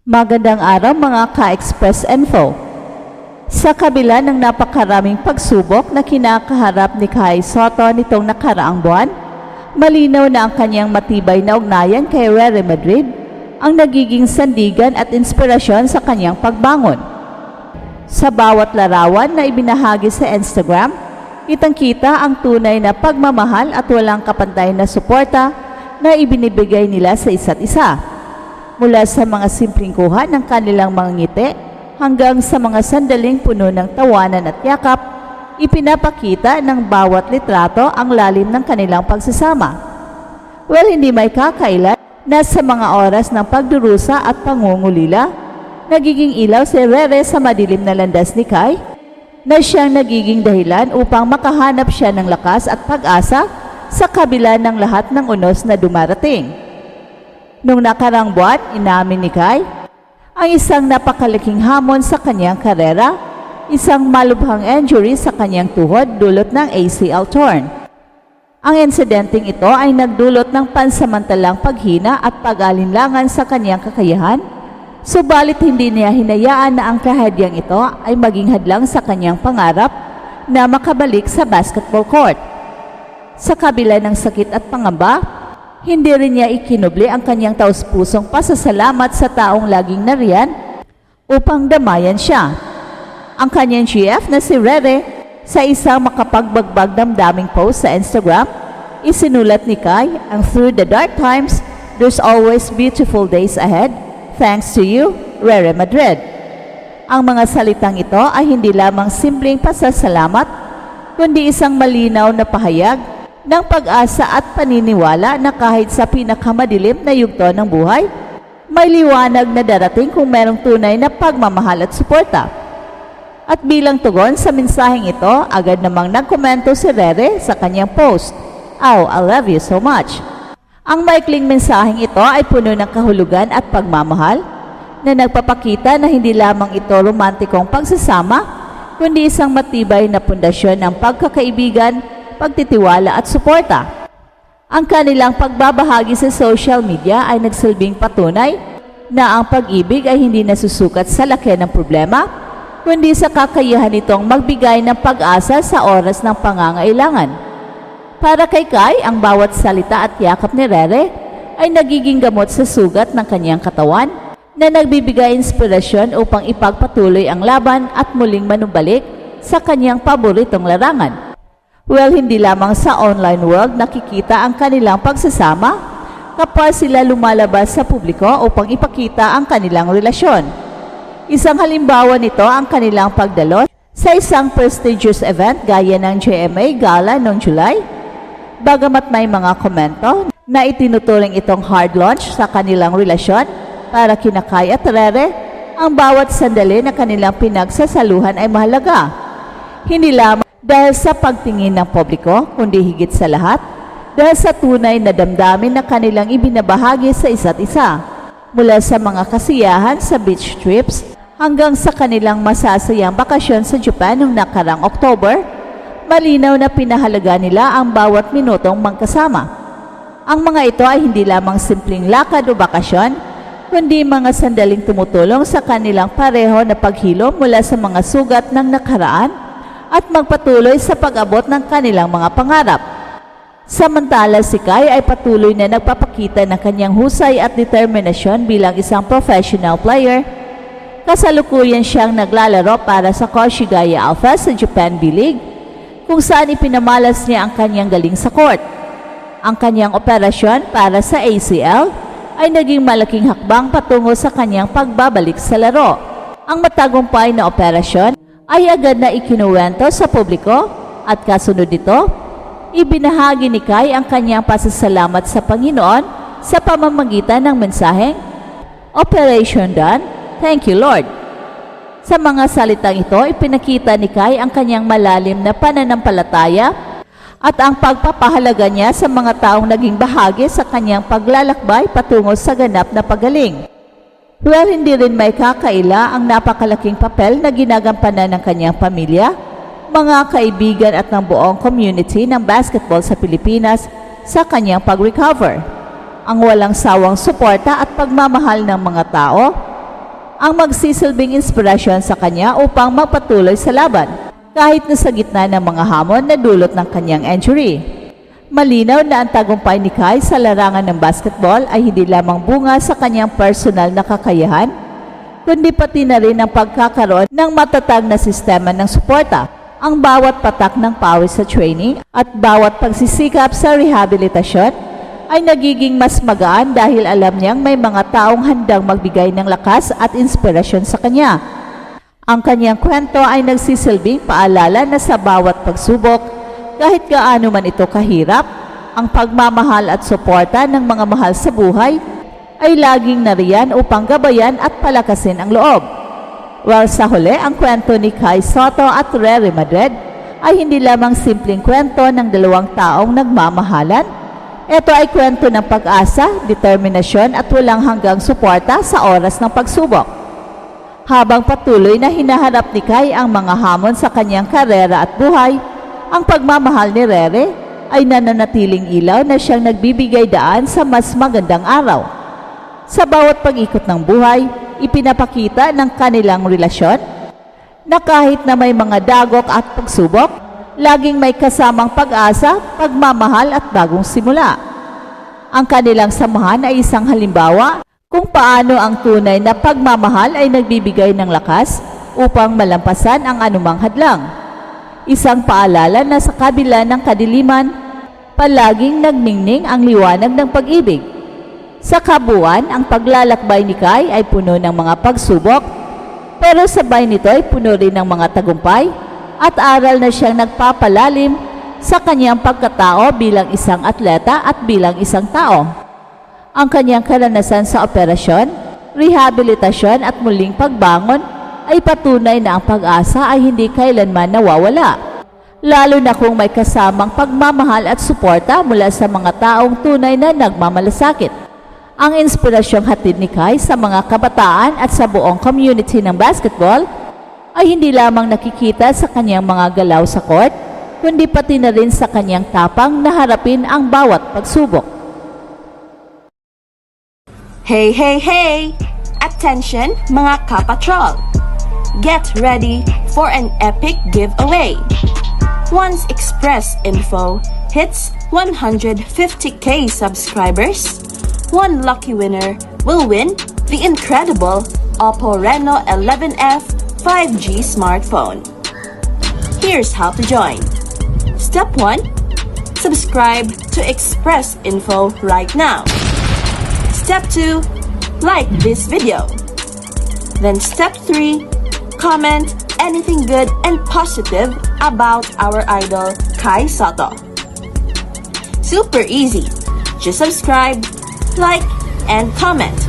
Magandang araw mga ka-Express Info. Sa kabila ng napakaraming pagsubok na kinakaharap ni Kai Sotto nitong nakaraang buwan, malinaw na ang kanyang matibay na ugnayan kay Real Madrid ang nagiging sandigan at inspirasyon sa kanyang pagbangon. Sa bawat larawan na ibinahagi sa Instagram, kitang-kita ang tunay na pagmamahal at walang kapantay na suporta na ibinibigay nila sa isa't isa. Mula sa mga simpleng kuha ng kanilang mga ngiti hanggang sa mga sandaling puno ng tawanan at yakap, ipinapakita ng bawat litrato ang lalim ng kanilang pagsasama. Well, hindi may kakailan na sa mga oras ng pagdurusa at pangungulila, nagiging ilaw si Rere sa madilim na landas ni Kai, na siyang nagiging dahilan upang makahanap siya ng lakas at pag-asa sa kabila ng lahat ng unos na dumarating. Nung nakarang buwan, inamin ni Kai ang isang napakalaking hamon sa kanyang karera, isang malubhang injury sa kanyang tuhod dulot ng ACL torn. Ang insidenteng ito ay nagdulot ng pansamantalang paghina at pag-alinlangan sa kanyang kakayahan, subalit hindi niya hinayaan na ang trahedyang ito ay maging hadlang sa kanyang pangarap na makabalik sa basketball court. Sa kabila ng sakit at pangamba, hindi rin niya ikinubli ang kanyang taus-pusong pasasalamat sa taong laging nariyan upang damayan siya. Ang kanyang GF na si Rere, sa isang makapagbagbag damdaming post sa Instagram, isinulat ni Kai ang "Through the dark times, there's always beautiful days ahead. Thanks to you, Real Madrid." Ang mga salitang ito ay hindi lamang simpleng pasasalamat, kundi isang malinaw na pahayag ng pag-asa at paniniwala na kahit sa pinakamadilim na yugto ng buhay, may liwanag na darating kung merong tunay na pagmamahal at suporta. At bilang tugon sa mensaheng ito, agad namang nagkomento si Rere sa kanyang post, "Oh, I love you so much." Ang maikling mensaheng ito ay puno ng kahulugan at pagmamahal na nagpapakita na hindi lamang ito romantikong pagsasama, kundi isang matibay na pundasyon ng pagkakaibigan, pagtitiwala at suporta. Ang kanilang pagbabahagi sa social media ay nagsilbing patunay na ang pag-ibig ay hindi nasusukat sa laki ng problema, kundi sa kakayahan nitong magbigay ng pag-asa sa oras ng pangangailangan. Para kay Kai, ang bawat salita at yakap ni Rere ay nagiging gamot sa sugat ng kanyang katawan na nagbibigay inspirasyon upang ipagpatuloy ang laban at muling manumbalik sa kanyang paboritong larangan. Well, hindi lamang sa online world nakikita ang kanilang pagsasama kapag sila lumalabas sa publiko upang ipakita ang kanilang relasyon. Isang halimbawa nito ang kanilang pagdalo sa isang prestigious event gaya ng GMA Gala noong July. Bagamat may mga komento na itinuturing itong hard launch sa kanilang relasyon para kina Kai at Rere, ang bawat sandali na kanilang pinagsasaluhan ay mahalaga. Hindi lamang dahil sa pagtingin ng publiko, kundi higit sa lahat, dahil sa tunay na damdamin na kanilang ibinabahagi sa isa't isa. Mula sa mga kasiyahan sa beach trips hanggang sa kanilang masasayang bakasyon sa Japan noong nakarang October, malinaw na pinahalaga nila ang bawat minutong magkasama. Ang mga ito ay hindi lamang simpleng lakad o bakasyon, kundi mga sandaling tumutulong sa kanilang pareho na paghilom mula sa mga sugat ng nakaraan at magpatuloy sa pag-abot ng kanilang mga pangarap. Samantala si Kai ay patuloy na nagpapakita ng kanyang husay at determinasyon bilang isang professional player. Kasalukuyan siyang naglalaro para sa Koshigaya Alpha sa Japan B-League, kung saan ipinamalas niya ang kanyang galing sa court. Ang kanyang operasyon para sa ACL ay naging malaking hakbang patungo sa kanyang pagbabalik sa laro. Ang matagumpay na operasyon ay agad na ikinuwento sa publiko at kasunod nito, ibinahagi ni Kai ang kanyang pasasalamat sa Panginoon sa pamamagitan ng mensaheng, "Operation done, thank you Lord." Sa mga salitang ito, ipinakita ni Kai ang kanyang malalim na pananampalataya at ang pagpapahalaga niya sa mga taong naging bahagi sa kanyang paglalakbay patungo sa ganap na pagaling. Well, hindi rin may kakaila ang napakalaking papel na ginagampanan ng kanyang pamilya, mga kaibigan at ng buong community ng basketball sa Pilipinas sa kanyang pag-recover. Ang walang sawang suporta at pagmamahal ng mga tao ang magsisilbing inspirasyon sa kanya upang magpatuloy sa laban, kahit na sa gitna ng mga hamon na dulot ng kanyang injury. Malinaw na ang tagumpay ni Kai sa larangan ng basketball ay hindi lamang bunga sa kanyang personal na kakayahan, kundi pati na rin ang pagkakaroon ng matatag na sistema ng suporta, ang bawat patak ng pawis sa training at bawat pagsisikap sa rehabilitasyon ay nagiging mas magaan dahil alam niyang may mga taong handang magbigay ng lakas at inspirasyon sa kanya. Ang kanyang kwento ay nagsisilbing paalala na sa bawat pagsubok, kahit gaano man ito kahirap, ang pagmamahal at suporta ng mga mahal sa buhay ay laging nariyan upang gabayan at palakasin ang loob. Well, sa huli, ang kwento ni Kai Sotto at Rere Madrid ay hindi lamang simpleng kwento ng dalawang taong nagmamahalan. Ito ay kwento ng pag-asa, determinasyon at walang hanggang suporta sa oras ng pagsubok. Habang patuloy na hinaharap ni Kai ang mga hamon sa kanyang karera at buhay, ang pagmamahal ni Rere ay nananatiling ilaw na siyang nagbibigay daan sa mas magandang araw. Sa bawat pag-ikot ng buhay, ipinapakita ng kanilang relasyon na kahit na may mga dagok at pagsubok, laging may kasamang pag-asa, pagmamahal at bagong simula. Ang kanilang samahan ay isang halimbawa kung paano ang tunay na pagmamahal ay nagbibigay ng lakas upang malampasan ang anumang hadlang. Isang paalala na sa kabila ng kadiliman, palaging nagmingning ang liwanag ng pag-ibig. Sa kabuuan, ang paglalakbay ni Kai ay puno ng mga pagsubok, pero sabay nito ay puno rin ng mga tagumpay at aral na siyang nagpapalalim sa kanyang pagkatao bilang isang atleta at bilang isang tao. Ang kanyang karanasan sa operasyon, rehabilitasyon at muling pagbangon ay patunay na ang pag-asa ay hindi kailanman nawawala, lalo na kung may kasamang pagmamahal at suporta mula sa mga taong tunay na nagmamalasakit. Ang inspirasyong hatid ni Kai sa mga kabataan at sa buong community ng basketball ay hindi lamang nakikita sa kanyang mga galaw sa court, kundi pati na rin sa kanyang tapang na harapin ang bawat pagsubok. Hey, hey, hey! Attention mga kapatrol! Get ready for an epic giveaway! Once Express Info hits 150k subscribers, one lucky winner will win the incredible Oppo Reno 11F 5G smartphone. Here's how to join. Step 1. Subscribe to Express Info right now. Step 2. Like this video. Then step 3. Comment anything good and positive about our idol Kai Sotto. Super easy. Just subscribe, like, and comment.